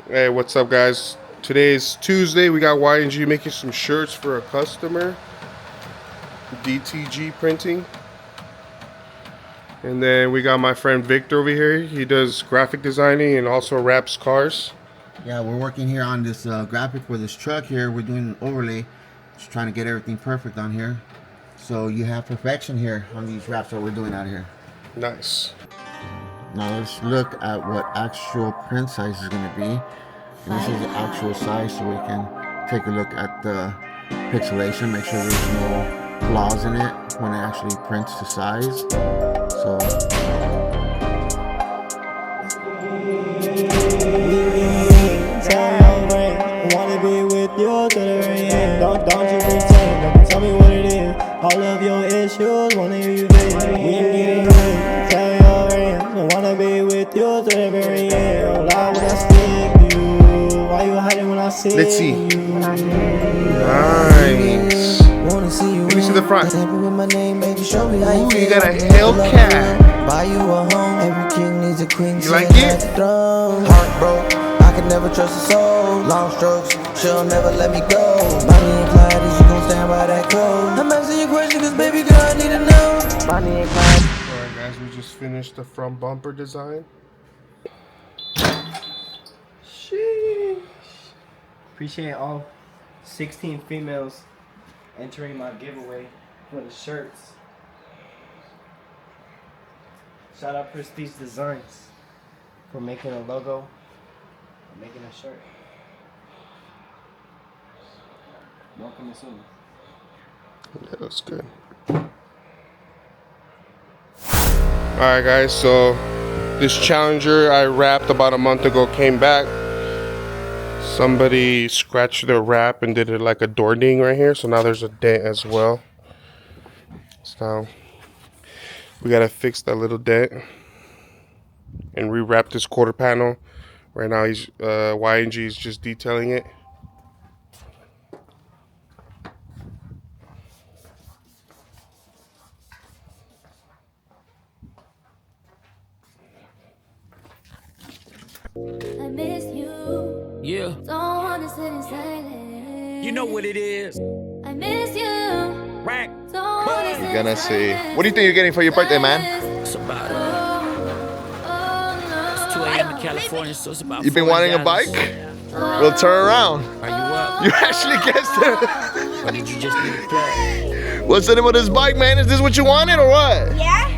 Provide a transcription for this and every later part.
Hey, what's up, guys? Today is Tuesday. We got Y&G making some shirts for a customer. DTG printing. And then we got my friend Victor over here. He does graphic designing and also wraps cars. Yeah, we're working here on this graphic for this truck here. We're doing an overlay. Just trying to get everything perfect on here. So you have perfection here on these wraps that we're doing out here. Nice. Now let's look at what actual print size is going to be. And this is the actual size, so we can take a look at the pixelation, make sure there's no flaws in it when it actually prints the size. So wanna be with you to the very end. Don't you pretend, tell me what it is. All of your issues, wanna hear you bitch. We ain't getting rich, tell your friends. Wanna be with you to the very end. Lie when I stick to you. Why you hiding when I see Let's see. you? Nice. Wanna see you. Let me see the front. With my name, baby, show me how Ooh, you you feel. got a Hellcat. Buy you a home, every king needs a queen. You like it? Heart broke, I can never trust a soul. Long strokes, she'll never let me go. Bonnie and Clyde, is you gon' stand by that code? I'm asking you questions, cause baby girl, I need to know. Bonnie and Clyde. Alright, guys, we just finished the front bumper design. Sheesh. Appreciate all 16 females entering my giveaway for the shirts. Shout out Prestige Designs for making a logo and making a shirt. Welcome soon. Yeah, that's good. Alright, guys, so this Challenger I wrapped about a month ago came back. Somebody scratched the wrap and did it like a door ding right here, so now there's a dent as well. So we gotta fix that little dent and rewrap this quarter panel. Right now he's Y&G is just detailing it. I miss you. Yeah. Don't wanna sit in silence. You know what it is. I miss you. Rack. Don't wanna sit gonna in see. silence. What do you think you're getting for your birthday, man? It's about it's 2 a.m. in California, so it's about. You've been wanting a $40. bike? We'll turn around. Are you up? You actually guessed it. Or did you just need a plug? What's the name of this bike, man? Is this what you wanted or what? Yeah?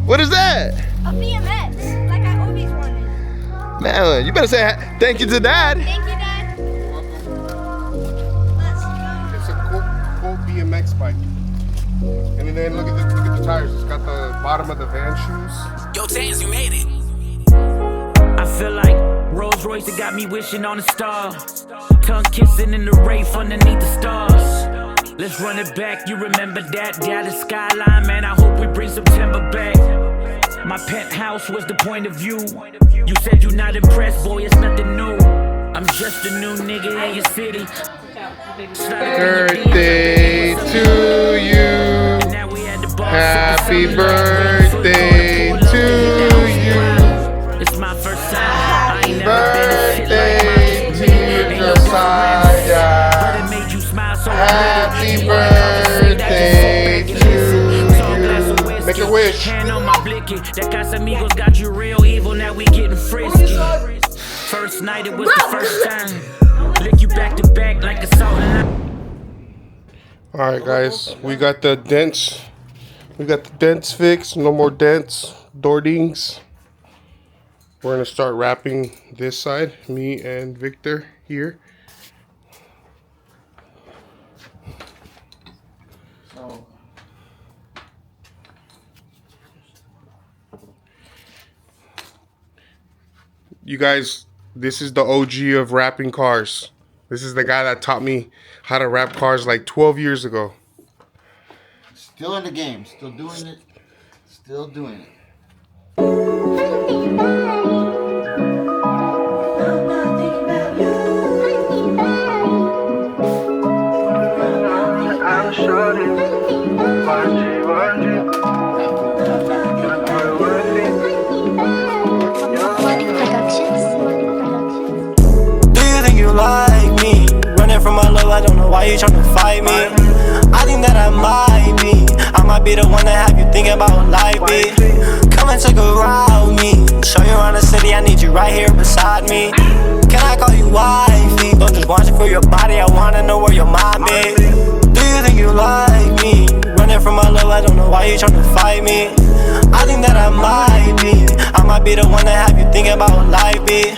What is that? A BMX, like I always wanted. Man, you better say thank you to Dad. Thank you, Dad. Let's go. It's a cool BMX bike. And then look at the tires. It's got the bottom of the van shoes. Yo, Tans, you made it. I feel like Rolls Royce that got me wishing on a star. Tongue kissing in the Wraith underneath the stars. Let's run it back. You remember that Dallas skyline, man? I hope we bring September back. My penthouse was the point of view. You said you're not impressed, boy, it's nothing new. I'm just a new nigga in your city. Birthday to you. Now we at the bar, Happy sipping some birthday liquor. to you. It's my first time. I ain't never been a shit Birthday like to mine. you, Josiah. But it made you smile so Happy birthday to you. Make a wish. Hand on my blicky. That Casamigos got you real evil. Now we getting frisky. First night, it was the first time. Lick you back to back like a salt and lime. Alright, guys, we got the dents. We got the dents fixed. No more dents. Door dings. We're gonna start wrapping this side. Me and Victor here. So, You guys, this is the OG of wrapping cars. This is the guy that taught me how to wrap cars like 12 years ago. Still in the game. Still doing it. Still doing it. I'm Productions. you like me? Running from my love, I don't know why you tryna fight me. I think that I might be the one that have you thinking about life, be. Come and take a ride with me. Show you around the city, I need you right here beside me. Can I call you wifey? Don't just want you for your body, I wanna know where your mind be. Do you think you like me? Running from my love, I don't know why you tryna fight me. I think that I might be the one that have you thinking about life, be.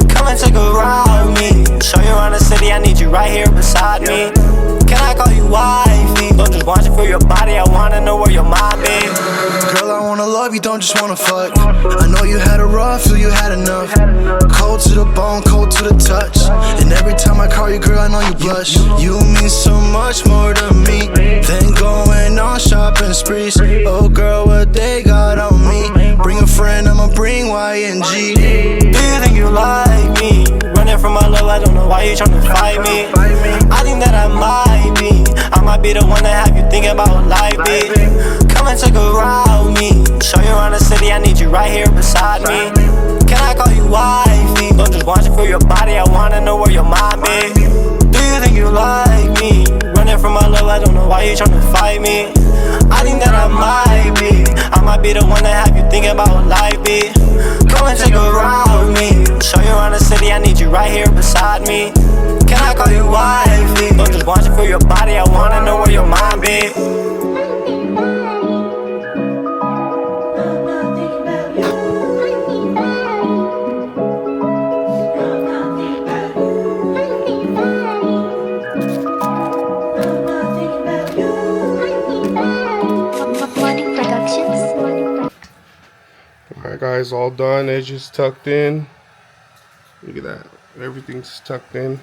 Come and take a ride with me. Show you around the city, I need you right here beside me. Can I call you wifey? Don't just want you for your body, I wanna know where your mind be. Girl, I wanna love you, don't just wanna fuck. I know you had a rough, feel you had enough. Cold to the bone, cold to the touch. And every time I call you, girl, I know you blush. You mean so much more to me than going on shopping sprees. Oh girl, what they got on me? Bring a friend, I'ma bring Y&G. Do you think you like me? Running from my love, I don't know why you tryna fight me. I think that I might be the one that have you thinking about life, be. Come and take a ride with me. Show you around the city, I need you right here beside me. Can I call you wifey? Don't just want you for your body, I wanna know where your mind be. Do you think you like me? Running from my love, I don't know why you tryna fight me. I think that I might be the one that have you thinking about life, be. Come and take a ride with me. Show you around the city, I need you right here beside me. Can I call you wifey? Don't just want you for your body, I wanna know where your mind be. Alright guys, all done, edges tucked in. Look at that, everything's tucked in.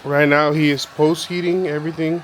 Right now he is post heating everything.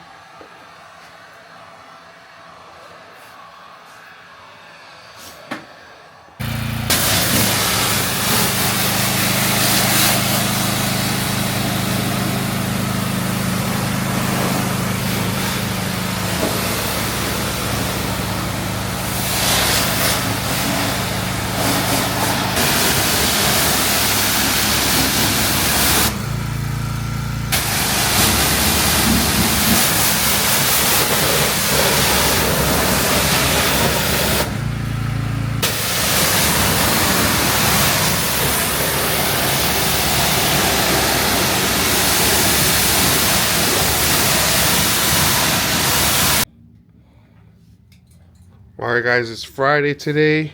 Alright guys, it's Friday today.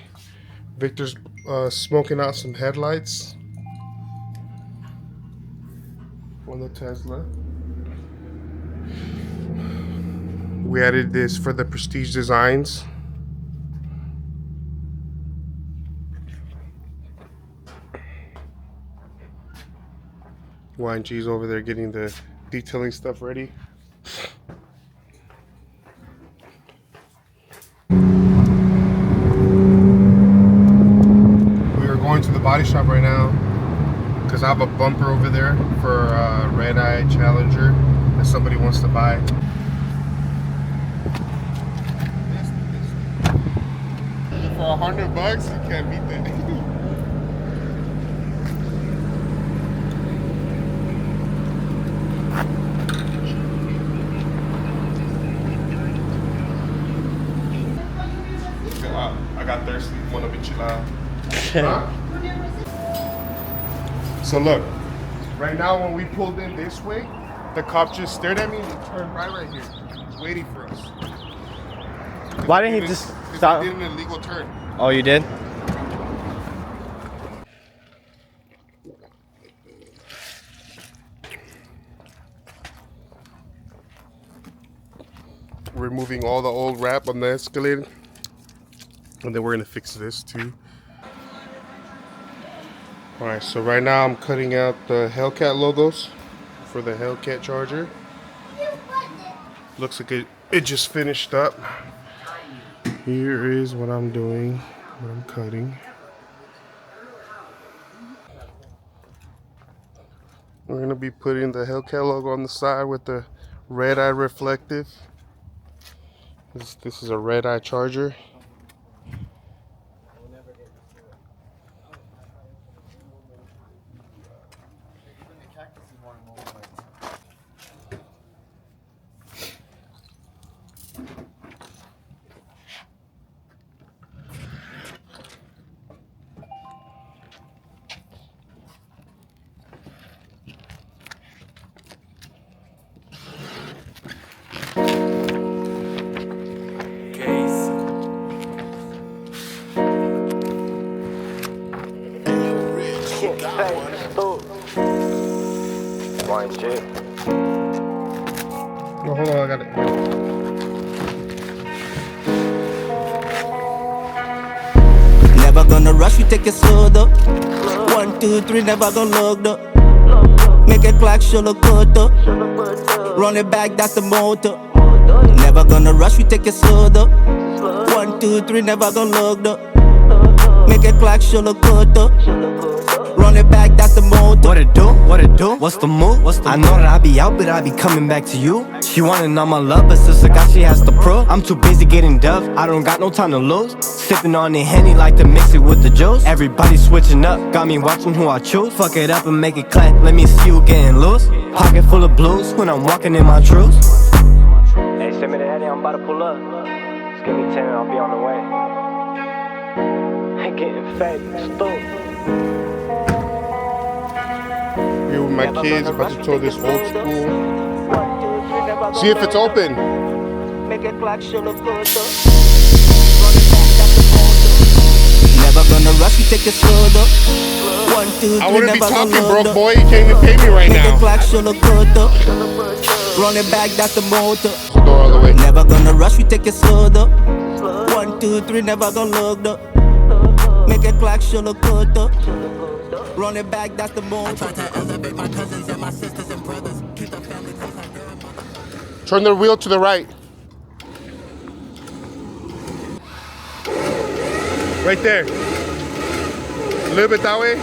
Victor's smoking out some headlights on the Tesla. We added this for the Prestige Designs. Y&G's over there getting the detailing stuff ready. Going to the body shop right now because I have a bumper over there for a red-eye Challenger that somebody wants to buy. For $100, you can't beat that. I got thirsty, want to be chill out. Huh? So look, right now when we pulled in this way, the cop just stared at me and he turned right here, waiting for us. Why didn't he just stop? He did an illegal turn. Oh, you did? Removing all the old wrap on the Escalade. And then we're gonna fix this too. Alright, so right now I'm cutting out the Hellcat logos for the Hellcat Charger. Looks like it just finished up. Here is what I'm doing, what I'm cutting. We're gonna be putting the Hellcat logo on the side with the red eye reflective. This is a red eye Charger. No, hold on, I got it. Never gonna rush, we take it slow though. 1, 2, 3, never gonna look though. Make it clack, show look good though. Run it back, that's the motor. Never gonna rush, we take it slow though. 1, 2, 3, never gonna look though. Make it clack, show look good though. Run it back, that's the motor. What it do? What it do? What's the move? I know that I be out, but I be coming back to you. She wanna know my love, but sister got she has to prove. I'm too busy getting dove, I don't got no time to lose. Sipping on the Henny, like to mix it with the juice. Everybody switching up, got me watching who I choose. Fuck it up and make it clap, let me see you getting loose. Pocket full of blues when I'm walking in my truths. Hey, send me the Henny, I'm about to pull up. Just give me 10 and I'll be on the way. Getting fat, stoked. Here with my kids, about to tour this old school. See if it's open. Make it black, show look good though. Never gonna rush, we take it slow though. 1, 2, 3, I wouldn't be never talking, gonna broke look boy. You can't even pay me right Make it now. black, show look good though. Run it back, that's the motor. So go all the way. Never gonna rush, we take it slow though. 1, 2, 3, never gonna look though. Make it black, show look good though. Run it back, that's the motor. I try to elevate my cousins and my sisters and brothers. Keep the family close like girl. Turn the wheel to the right. Right there. A little bit that way.